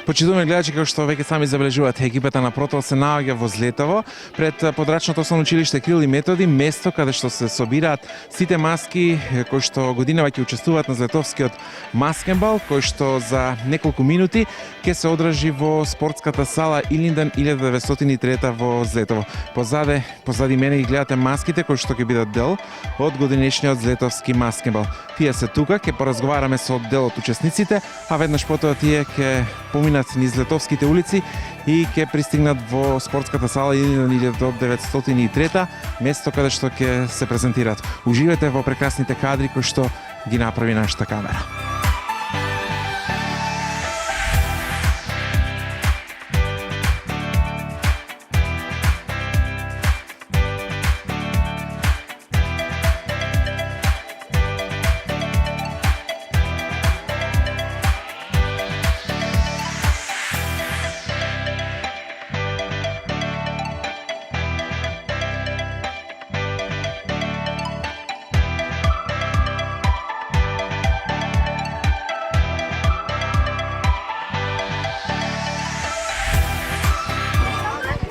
Почитуваме гледачи, како што веќе сами забележувате, екипата на Протол се наоѓа во Злетово пред подрачното основно училиште Кирил и Методи, место каде што се собираат сите маски кои што годинава ќе учествуваат на Злетовскиот маскенбал, кој што за неколку минути ќе се одржи во спортската сала Илинден 1903 во Злетово. Позади мене ги гледате маските кои што ќе бидат дел од годинешниот Злетовски маскенбал. Тие се тука, ќе поразговараме со дел од учесниците, а веднаш потоа тие ќе поминат низ Летовските улици и ќе пристигнат во спортската сала Илинден 1903, место каде што ќе се презентираат. Уживете во прекрасните кадри кои што ги направи нашата камера.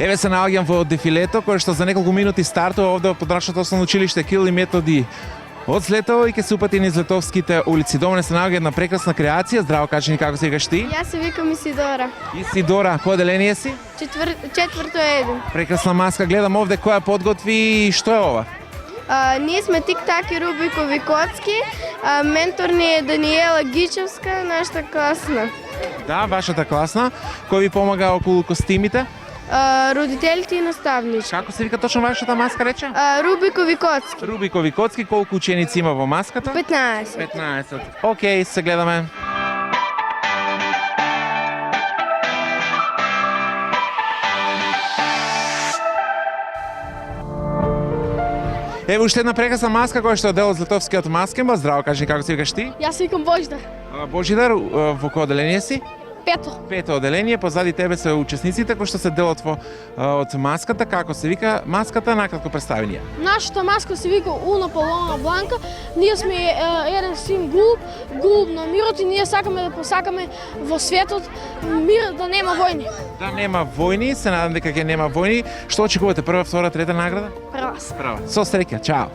Еве се наоѓам во дефилето, кое што за неколку минути стартува овде во подрачното основно училиште Кирил и Методи од Злетово и ќе се упати низ Летовските улици. До мене се наоѓа една прекрасна креација. Здраво, кажи ни како се викаш ти? Јас се викам Исидора. Исидора, кој оделение си? Четврто еден. Прекрасна маска, гледам овде која подготви и што е ова? Ние сме Тик-так и Рубикови коцки. Ментор ни е Даниела Гичевска, нашата класна. Да, вашата класна. Кој ви помага околу костимите? Родителите и наставнички. Како се вика точно вашата маска, рече? Рубикови коцки. Рубикови коцки, колку ученици има во маската? 15. 15. Океј, се гледаме. Ево уште една прекрасна маска која што е дел од Злетовскиот маскенбал. Здраво, кажи како се викаш ти? Јас се викам Божидар. Божидар, во кој оделение си? Пето. Пето оделение, позади тебе се учесниците кои што се дел од маската. Како се вика маската, накратко представи ни ја. Нашата маска се вика Уна Палона Бланка. Ние сме еден син голуб на мирот и ние сакаме да посакаме во светот мир, да нема војни. Да нема војни, се надам дека ќе нема војни. Што очекувате, прва, втора, трета награда? Прва. Прва. Со среќа, чао.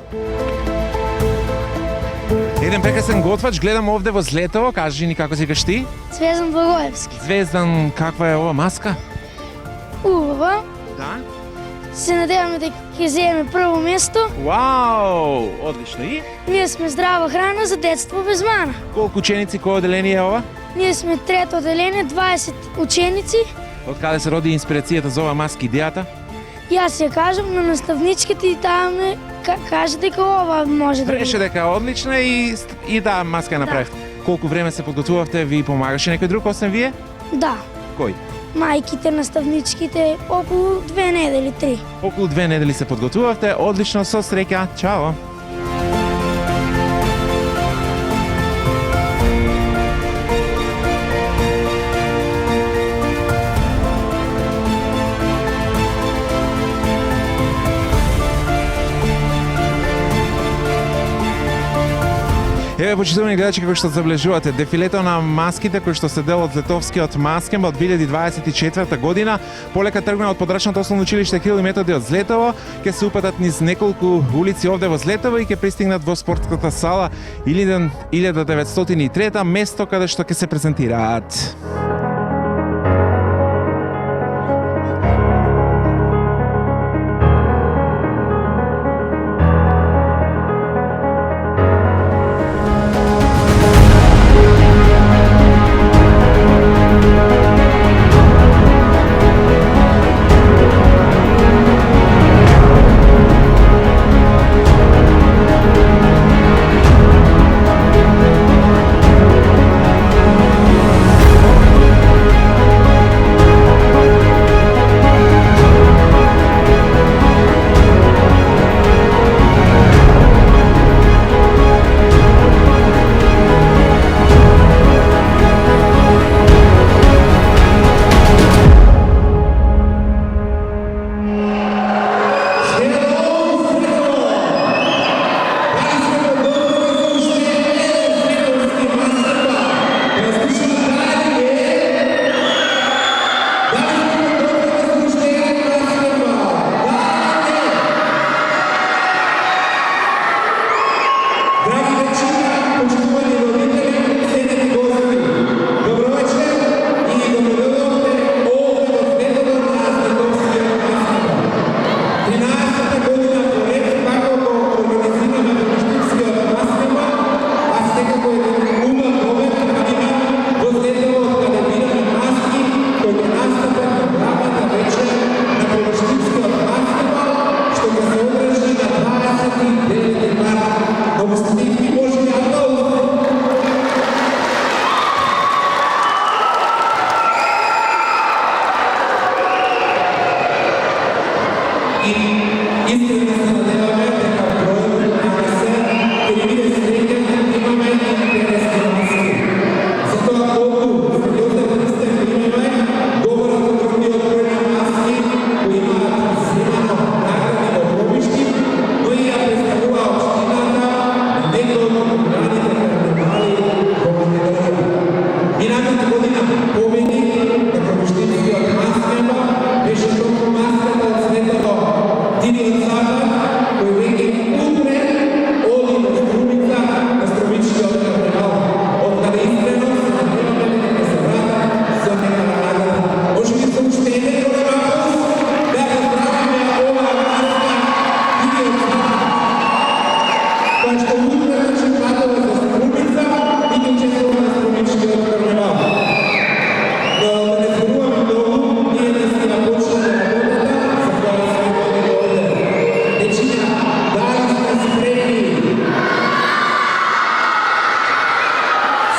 Еден прекрасен готвач, гледам овде во Злетово, кажи ни како се викаш ти? Звездан Благоевски. Звездан, каква е ова маска? Убава. Да. Се надеваме дека ќе земеме прво место. Вау, одлично. И Ние сме здрава храна за детство без мана. колку ученици, кој оделение е ова? Ние сме трето оделение, 20 ученици. Од каде се роди инспирацијата за ова маска, идејата? Јас ја кажам на наставничките и таа ме каже дека ова може да Реше дека е одлична и да, маска ја направивте. Колку време се подготвувавте, ви помагаше некој друг освен вие? Да. Кој? Мајките, наставничките, околу 2 недели, 3. Околу 2 недели се подготвувавте, одлично, со среќа, чао! Еве, почитувани гледачи, како што забележувате, дефилето на маските кои што се дел од Летовскиот маскенбал од 2024 година, полека тргна од подрачното основно училиште Кирил и Методи од Злетово, ќе се упатат низ неколку улици овде во Злетово и ќе пристигнат во спортската сала Илинден 1903, место каде што ќе се презентираат.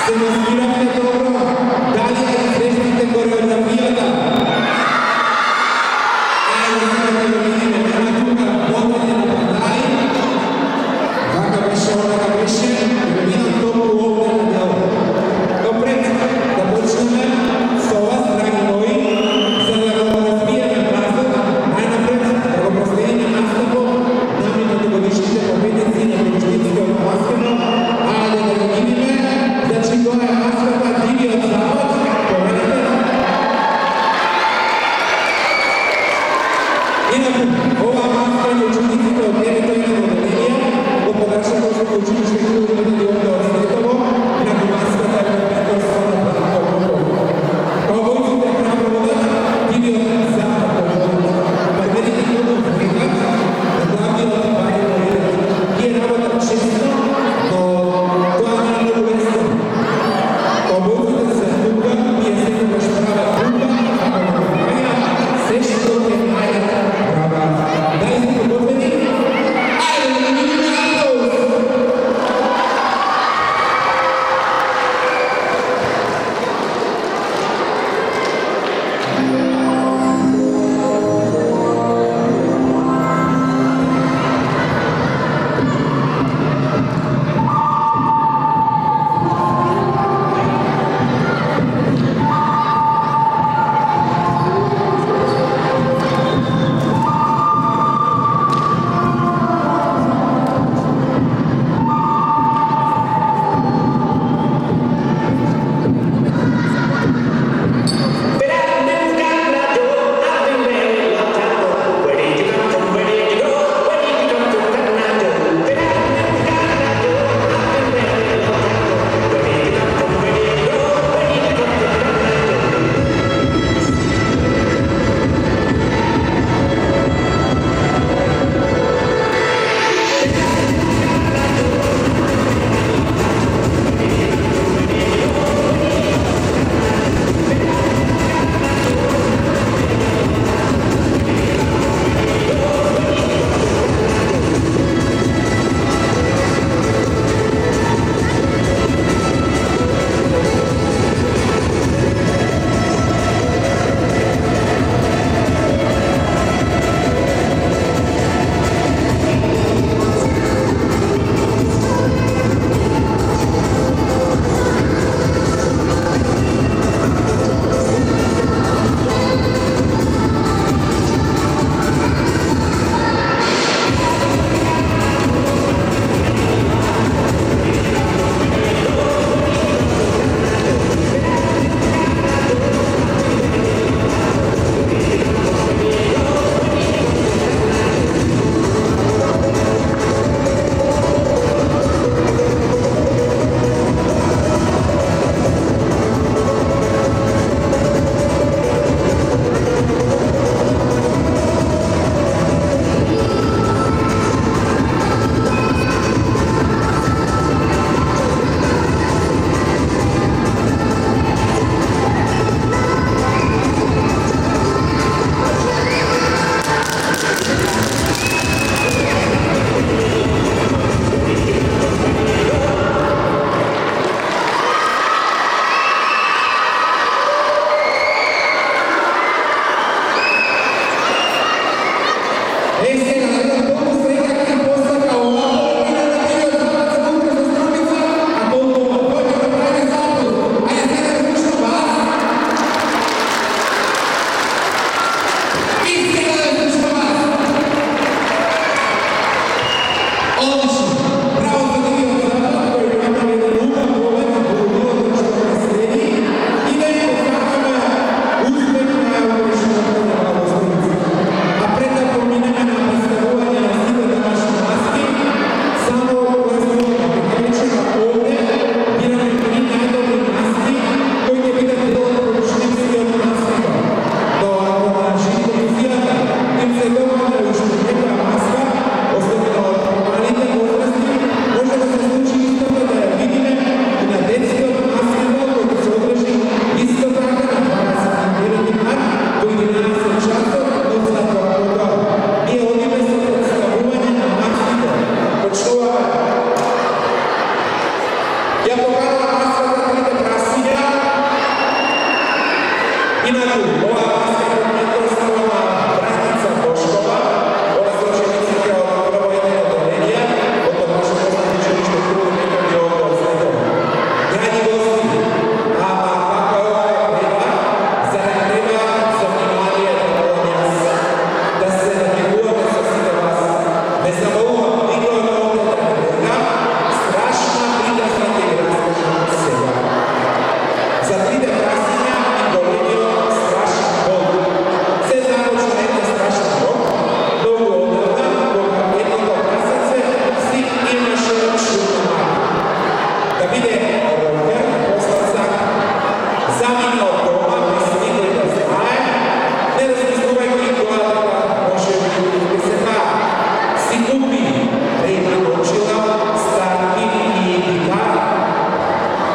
Se nasmijate dobro, dali izvestite koreografijata. Evo sada da vidimo, nema tuga pogodljena podaj. Kako беше ona da беше, da vidimo toliko ovdje na delo. Добре, да почнеме со вас, драги мои, за да го разбиеме празот, најнапред да го проследиме настапот на минатогодишните победници на Пеќинскиот баскетбол, а да ги видиме, значи тоа е настапот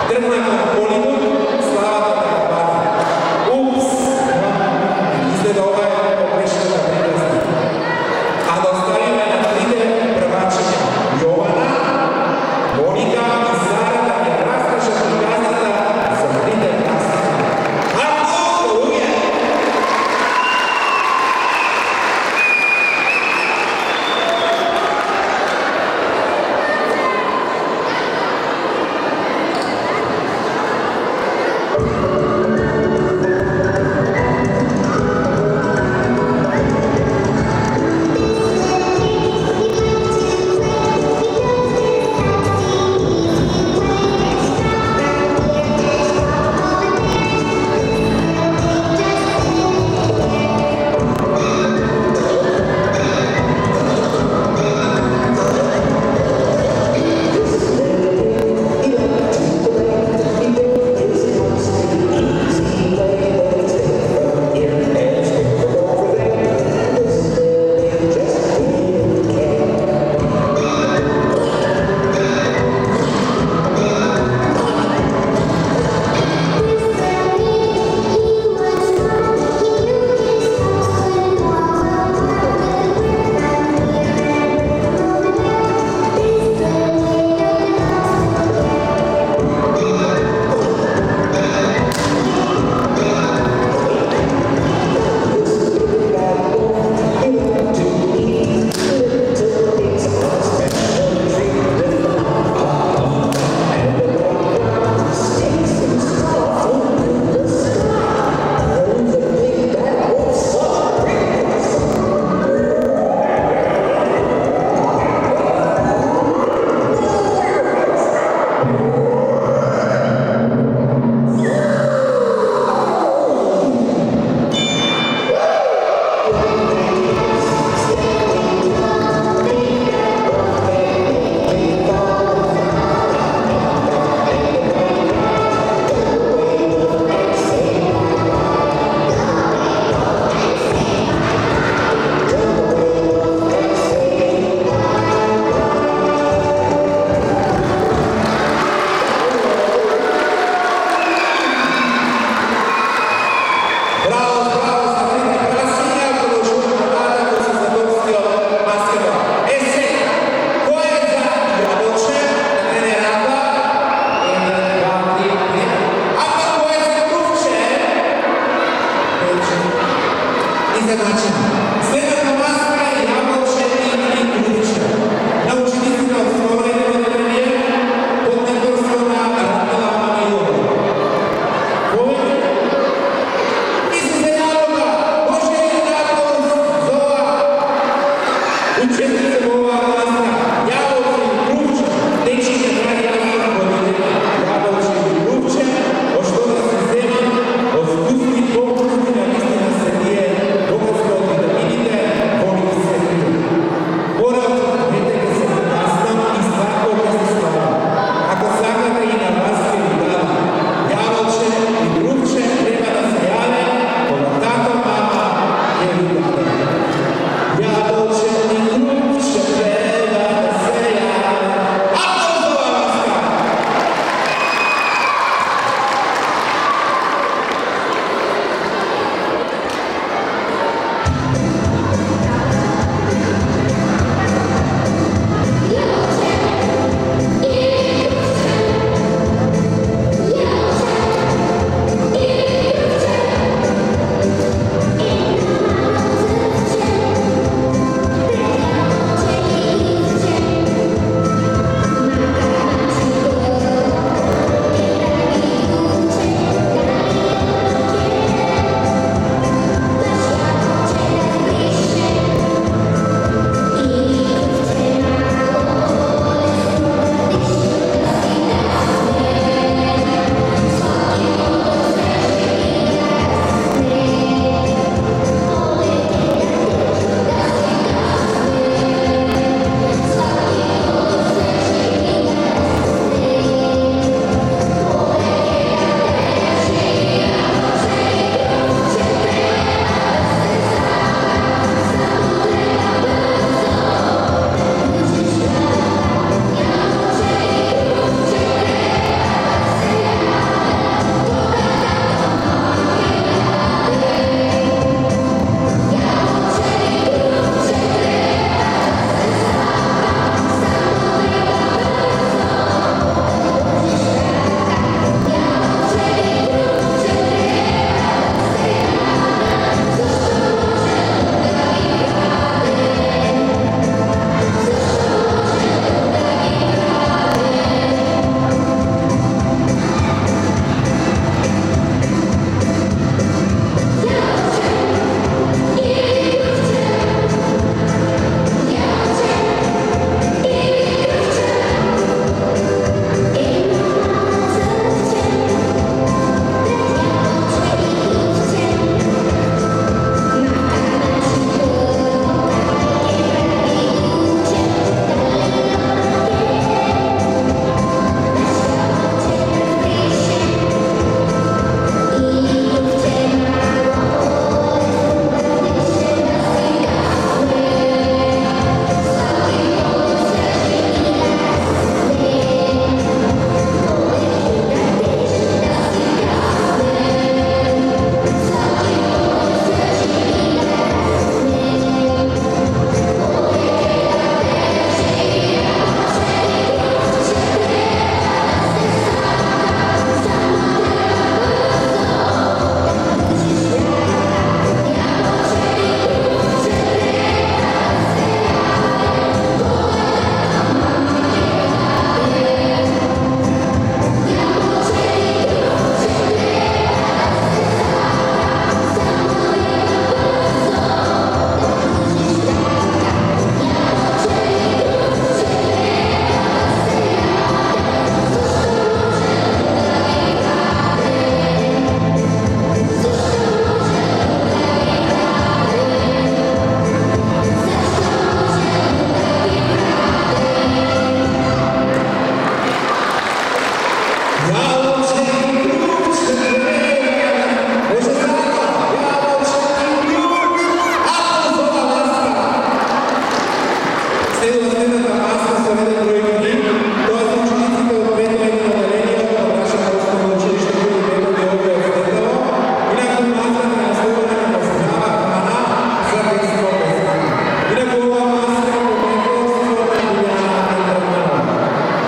Тргнемо Hollywood, славата на Бафа. Упс! Изгледа ова е погрешната приказка. А да оставиме на трите првачиња Јована, Моника и Сара да ја раскажат приказната за трите наследници. Аплауз, луѓе!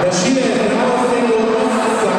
Da šire zdravstvenega odnosa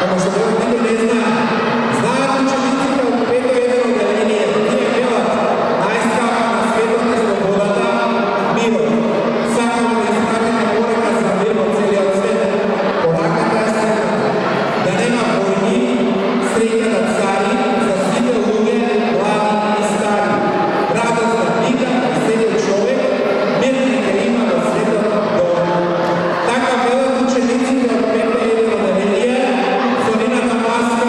Ама што го никој не знае. Знаат учениците од пето едно одделение, тие велат најскапа на светот е слободата, мирот. Сакаме да испратиме порека за мир во целиот свет. Пораката е следната: да нема војни, среќа на цари, за сите луѓе, млади и стари. Радост за мига и секој човек, мир нека има во светот дом. Така велат учениците од пето едно одделение, со нивната маска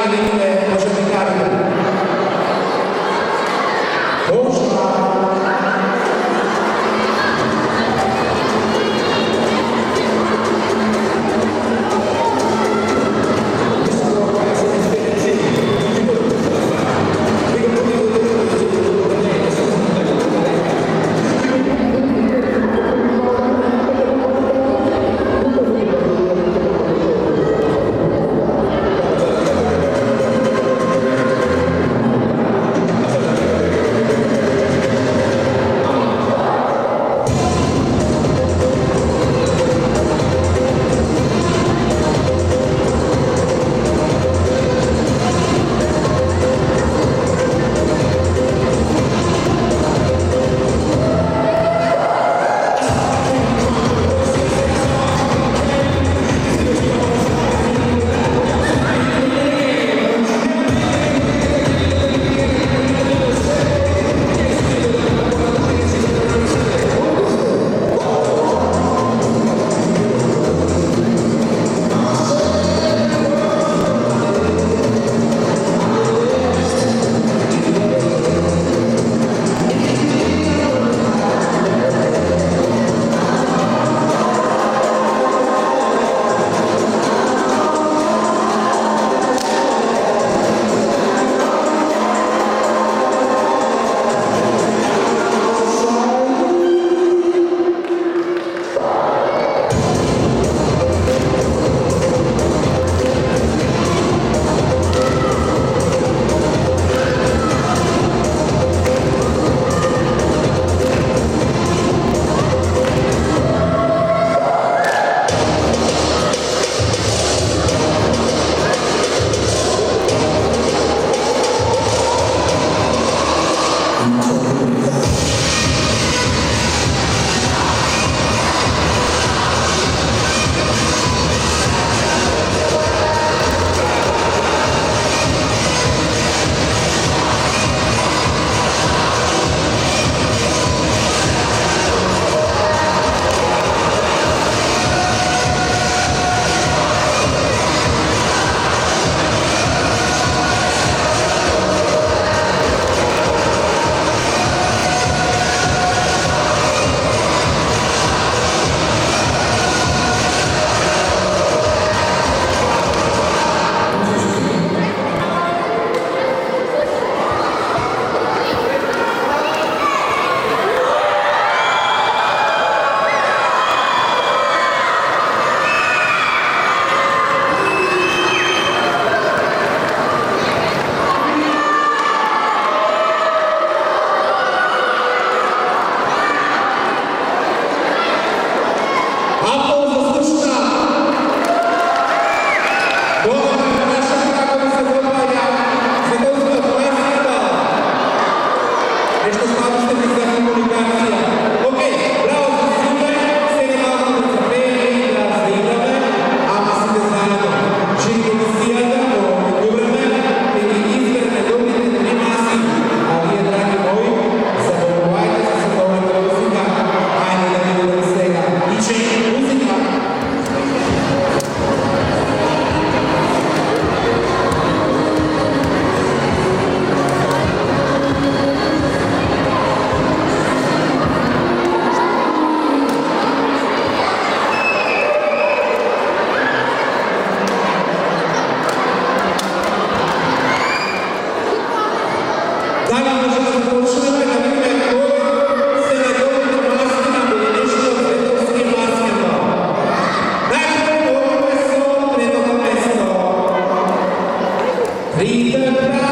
видите, може да кажете. Možda. Rita